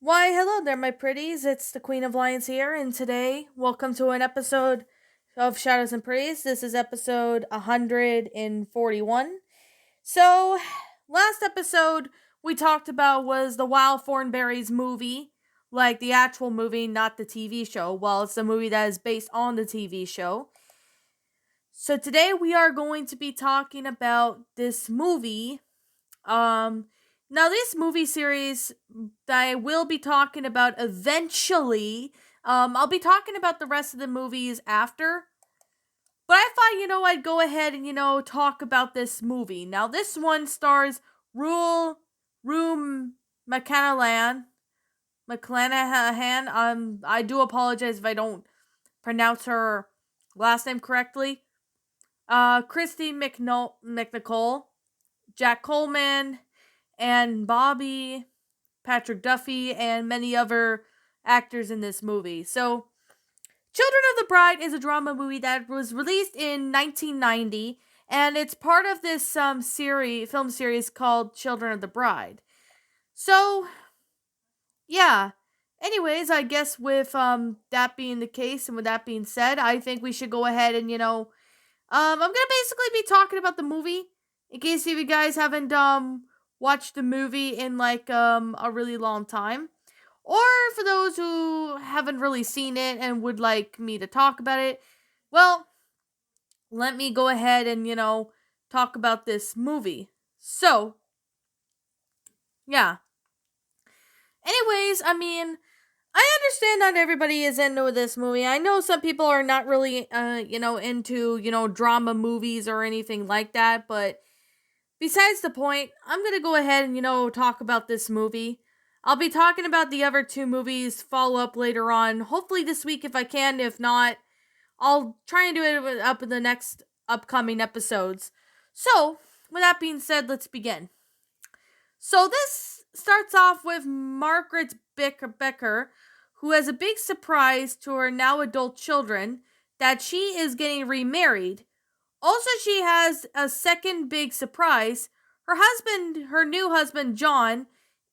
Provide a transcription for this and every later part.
Why, hello there, my pretties. It's the Queen of Lions here, and today, welcome to an episode of Shadows and Praise. This is episode 141. So, last episode we talked about was the Wild Thornberrys movie, like the actual movie, not the TV show. Well, it's the movie that is based on the TV show. So, today we are going to be talking about this movie now this movie series that I will be talking about eventually. I'll be talking about the rest of the movies after. But I thought, I'd go ahead and, talk about this movie. Now this one stars Rule Room McClanahan. I do apologize if I don't pronounce her last name correctly. Christy McNicol, Jack Coleman, and Bobby, Patrick Duffy, and many other actors in this movie. So, Children of the Bride is a drama movie that was released in 1990, and it's part of this film series called Children of the Bride. So, yeah. Anyways, I guess with that being the case and with that being said, I think we should go ahead and I'm gonna basically be talking about the movie in case if you guys haven't watched the movie in like a really long time, or for those who haven't really seen it and would like me to talk about it. Well, let me go ahead and talk about this movie. So, yeah. Anyways, I understand not everybody is into this movie. I know some people are not really, into, drama movies or anything like that, but besides the point, I'm going to go ahead and, talk about this movie. I'll be talking about the other two movies follow up later on, hopefully this week if I can. If not, I'll try and do it up in the next upcoming episodes. So, with that being said, let's begin. So this starts off with Margaret Becker, who has a big surprise to her now adult children that she is getting remarried. Also, she has a second big surprise. Her new husband, John,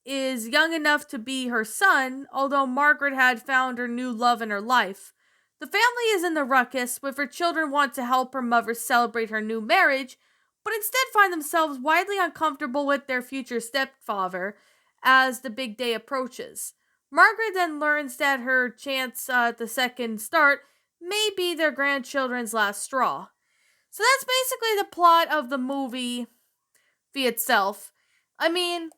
is young enough to be her son, although Margaret had found her new love in her life. The family is in the ruckus, with her children want to help her mother celebrate her new marriage, but instead find themselves widely uncomfortable with their future stepfather as the big day approaches. Margaret then learns that her chance at the second start may be their grandchildren's last straw. So that's basically the plot of the movie itself. I mean,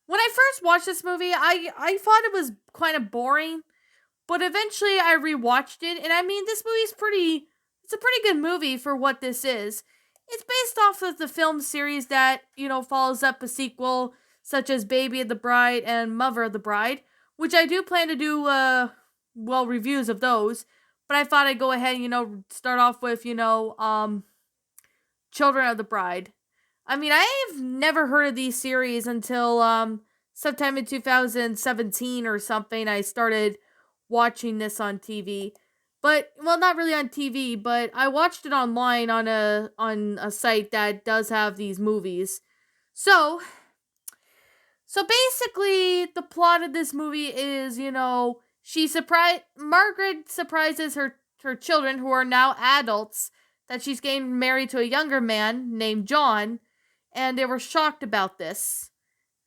when I first watched this movie, I thought it was kind of boring, but eventually I rewatched it, and I mean, this movie's it's a pretty good movie for what this is. It's based off of the film series that, follows up a sequel such as Baby of the Bride and Mother of the Bride, which I do plan to do, reviews of those. But I thought I'd go ahead and, start off with, Children of the Bride. I mean, I've never heard of these series until, sometime in 2017 or something. I started watching this on TV. But, well, not really on TV, but I watched it online on a site that does have these movies. So basically, the plot of this movie is, Margaret surprises her children, who are now adults, that she's getting married to a younger man named John, and they were shocked about this.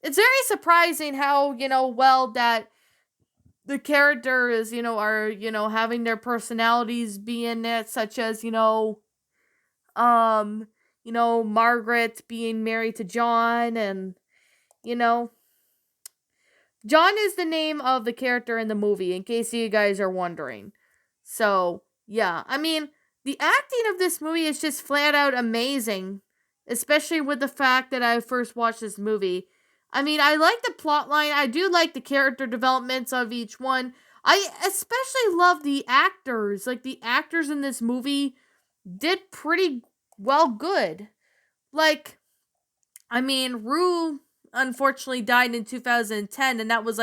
It's very surprising how, that the characters, are, having their personalities be in it, such as, Margaret being married to John, and, you know, John is the name of the character in the movie, in case you guys are wondering. So, yeah. I mean, the acting of this movie is just flat out amazing, especially with the fact that I first watched this movie. I mean, I like the plot line. I do like the character developments of each one. I especially love the actors. Like, the actors in this movie did pretty well good. Like, I mean, Rue unfortunately died in 2010, and that was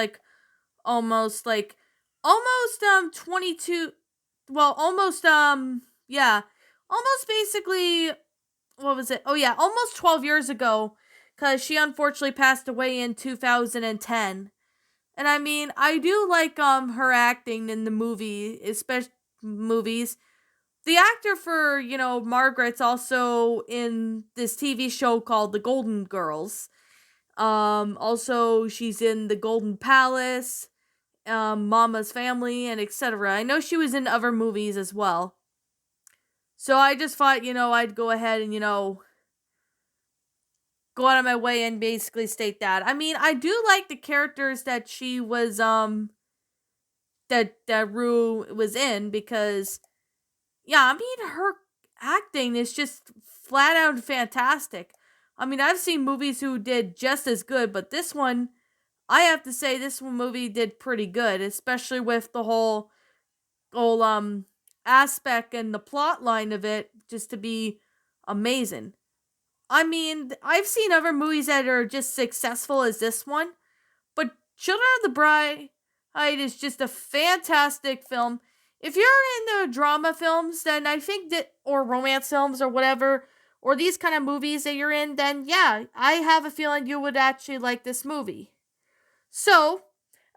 almost 22, well, almost basically, what was it? Oh yeah, almost 12 years ago, cuz she unfortunately passed away in 2010. And I mean, I do like her acting in the especially movies. The actor for, Margaret's also in this TV show called The Golden Girls. Also she's in The Golden Palace, Mama's Family, and etc. I know she was in other movies as well. So I just thought, I'd go ahead and, go out of my way and basically state that. I mean, I do like the characters that she was that Rue was in because yeah, I mean her acting is just flat out fantastic. I mean, I've seen movies who did just as good, but this one I have to say this one movie did pretty good, especially with the whole aspect and the plot line of it just to be amazing. I mean, I've seen other movies that are just successful as this one, but Children of the Bride is just a fantastic film. If you're into drama films, then I think that, or romance films or whatever, or these kind of movies that you're in, then yeah, I have a feeling you would actually like this movie. So,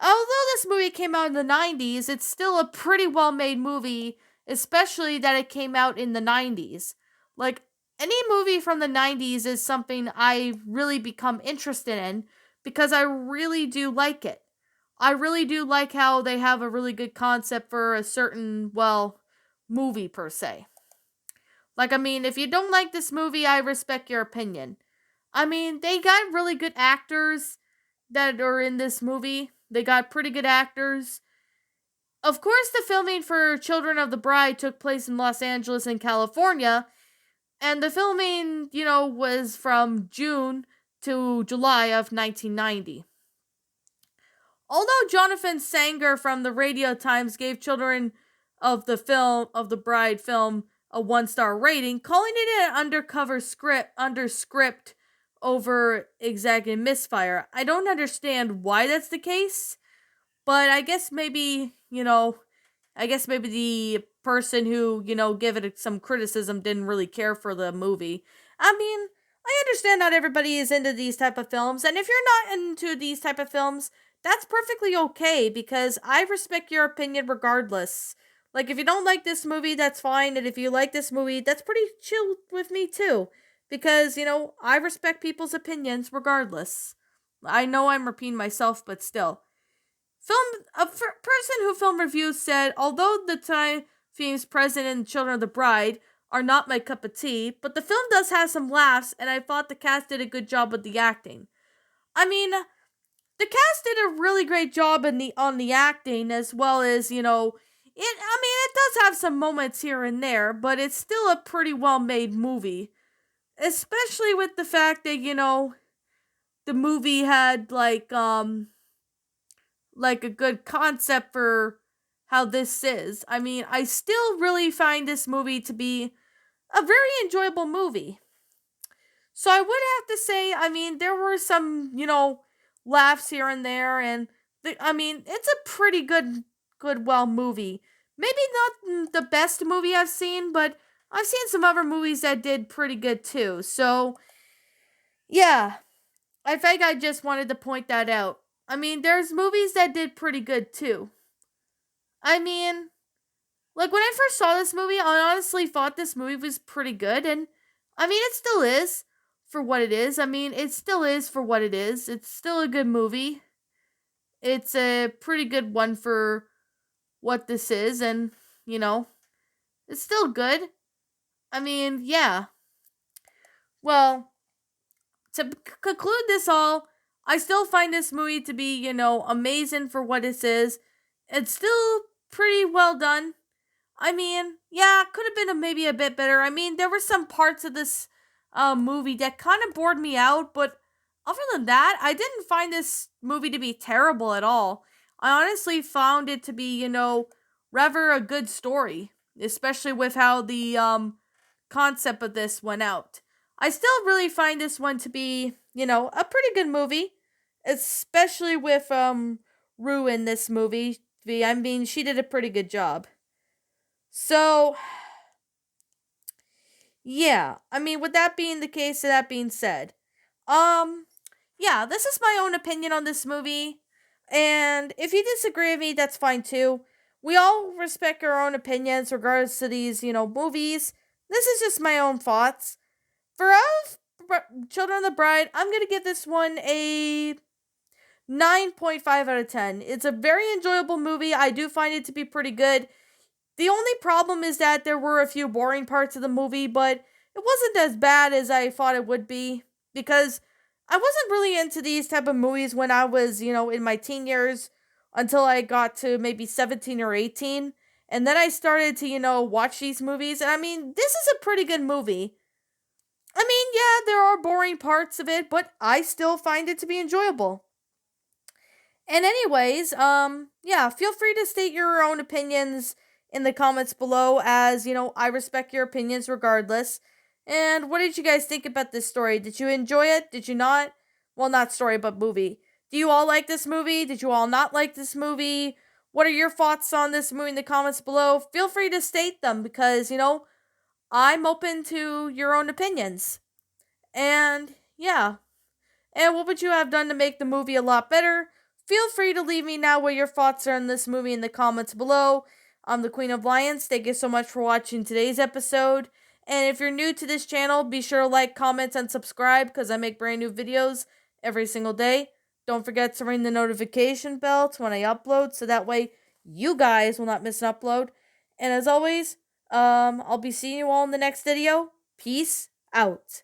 although this movie came out in the 90s, it's still a pretty well made movie, especially that it came out in the 90s. Like, any movie from the 90s is something I really become interested in because I really do like it. I really do like how they have a really good concept for a certain, well, movie per se. Like, I mean, if you don't like this movie, I respect your opinion. I mean, they got really good actors that are in this movie. They got pretty good actors. Of course, the filming for Children of the Bride took place in Los Angeles and California, and the filming, was from June to July of 1990. Although Jonathan Sanger from the Radio Times gave Children of the Bride film a 1-star rating, calling it an undercover script over executive misfire. I don't understand why that's the case, but I guess maybe the person who, give it some criticism didn't really care for the movie. I mean, I understand not everybody is into these type of films, and if you're not into these type of films, that's perfectly okay because I respect your opinion regardless. Like if you don't like this movie, that's fine, and if you like this movie, that's pretty chill with me too. Because, I respect people's opinions regardless. I know I'm repeating myself, but still. Person who film reviews said, although the time themes present in Children of the Bride are not my cup of tea, but the film does have some laughs, and I thought the cast did a good job with the acting. I mean, the cast did a really great job on the acting as well as it does have some moments here and there, but it's still a pretty well made movie, especially with the fact that the movie had like a good concept for how this is. I mean, I still really find this movie to be a very enjoyable movie. So I would have to say, I mean, there were some, laughs here and there, and I mean, it's a pretty well movie. Maybe not the best movie I've seen, but I've seen some other movies that did pretty good too. So yeah, I think I just wanted to point that out. I mean, there's movies that did pretty good too. I mean, like when I first saw this movie, I honestly thought this movie was pretty good, and I mean, it still is for what it is. I mean, it still is for what it is. It's still a good movie. It's a pretty good one for what this is, and you know, it's still good. I mean, yeah. Well, to conclude this all, I still find this movie to be, amazing for what it is. It's still pretty well done. I mean, yeah, could have been maybe a bit better. I mean, there were some parts of this movie that kind of bored me out, but other than that, I didn't find this movie to be terrible at all. I honestly found it to be, rather a good story, especially with how the concept of this went out. I still really find this one to be, a pretty good movie, especially with Rue in this movie. I mean, she did a pretty good job. So, yeah, I mean, with that being the case, that being said, um, yeah, this is my own opinion on this movie. And if you disagree with me, that's fine too. We all respect our own opinions regardless to these, movies. This is just my own thoughts. For us, Children of the Bride, I'm going to give this one a 9.5 out of 10. It's a very enjoyable movie. I do find it to be pretty good. The only problem is that there were a few boring parts of the movie, but it wasn't as bad as I thought it would be because I wasn't really into these type of movies when I was, in my teen years until I got to maybe 17 or 18. And then I started to, watch these movies. And I mean, this is a pretty good movie. I mean, yeah, there are boring parts of it, but I still find it to be enjoyable. And anyways, yeah, feel free to state your own opinions in the comments below as, I respect your opinions regardless. And what did you guys think about this story? Did you enjoy it? Did you not? Well, not story, but movie. Do you all like this movie? Did you all not like this movie? What are your thoughts on this movie in the comments below? Feel free to state them because, I'm open to your own opinions. And yeah, and what would you have done to make the movie a lot better? Feel free to leave me now what your thoughts are on this movie in the comments below. I'm the Queen of Lions. Thank you so much for watching today's episode. And if you're new to this channel, be sure to like, comment, and subscribe because I make brand new videos every single day. Don't forget to ring the notification bell to when I upload so that way you guys will not miss an upload. And as always, I'll be seeing you all in the next video. Peace out.